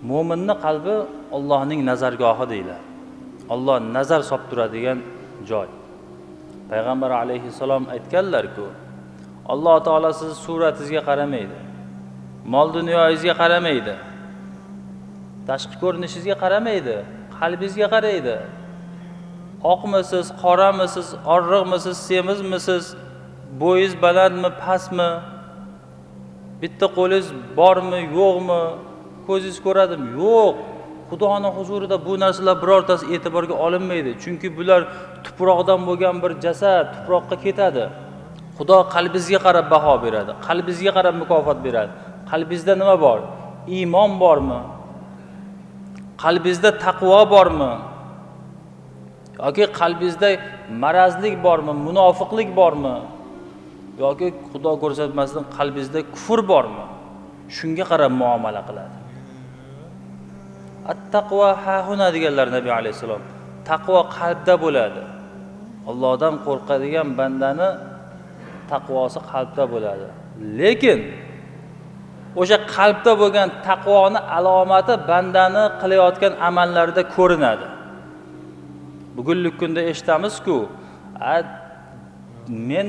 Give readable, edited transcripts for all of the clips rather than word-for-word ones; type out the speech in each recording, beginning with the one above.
Mo'minning qalbi Allohning nazargohi deyiladi. Alloh nazar solib turadigan joy. Payg'ambar alayhissalom aytganlar-ku, Alloh taolo siz suratingizga qaramaydi. Mol dunyoyingizga qaramaydi. Tashqi ko'rinishingizga qaramaydi, qalbingizga qaraydi. Oqmisiz, qoramisiz, orriqmisiz, semizmisiz, bo'yingiz balandmi, pastmi? Bitta qo'lingiz bormi, yo'qmi? Ko'zingiz ko'radimi? Yo'q. Xudoning huzurida bu narsalar birortasi e'tiborga olinmaydi. Chunki bular tuproqdan bo'lgan bir jasad, tuproqqa ketadi. Xudo qalbingizga qarab baho beradi, qalbingizga qarab mukofot beradi. Qalbingizda nima bor? Iymon bormi? Qalbingizda taqvo bormi? Yoki qalbingizda marazlik bormi, munofiqlik bormi? Yoki Xudo ko'rsatmasin qalbingizda kufr bormi? Shunga qarab muomala qiladi. At-taqvo hahuna deganlar Nabiy alayhisalom. Taqvo qalbda bo'ladi. Allohdan qo'rqadigan bandani taqvosi qalbda bo'ladi. Lekin o'sha qalbda bo'lgan taqvoni alomati bandani qilayotgan amallarida ko'rinadi. Bugungi kunda eshitamiz-ku, men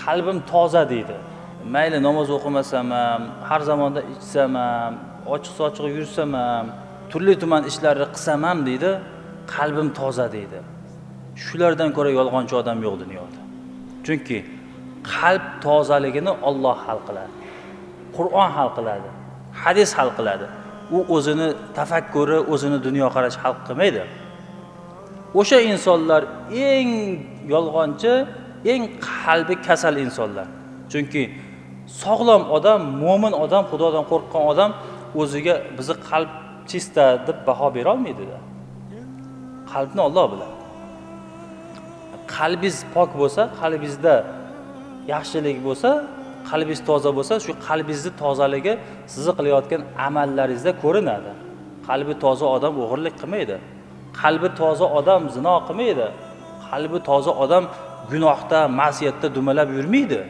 qalbim toza deydi. Mayli namoz o'qimasam ham, har zamonda ichsam ham, ochiq-sochiq yursam ham, turli tuman ishlarni qilsam ham deydi, qalbim toza deydi. Shulardan ko'ra yolg'onchi odam yo'q dunyoda. Chunki qalb tozaligini Alloh hal qiladi. Qur'on hal qiladi, hadis hal qiladi. U o'zini tafakkuri, o'zini dunyoqarashi hal qilmaydi. O'sha insonlar eng yolg'onchi, eng qalbi kasal insonlar. Chunki sog'lom odam, mo'min odam, Xudodan qo'rqqan odam o'ziga bizni qalb chista deb baho bera olmaydi-da. Qalbni Alloh biladi. Qalbingiz pok bo'lsa, qalbingizda yaxshilik bo'lsa, qalbingiz toza bo'lsa, shu qalbingizni tozaligi sizni qilayotgan amallaringizda ko'rinadi. Qalbi toza odam o'g'irlik qilmaydi. Qalbi toza odam zino qilmaydi. Qalbi toza odam gunohda, ma'siyatda dumalab yurmaydi.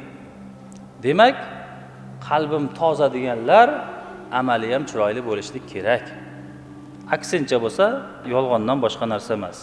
Demak, qalbim toza deganlar amali ham chiroyli bo'lishlik kerak. Aksincha bo'lsa, yolg'ondan boshqa narsa emas.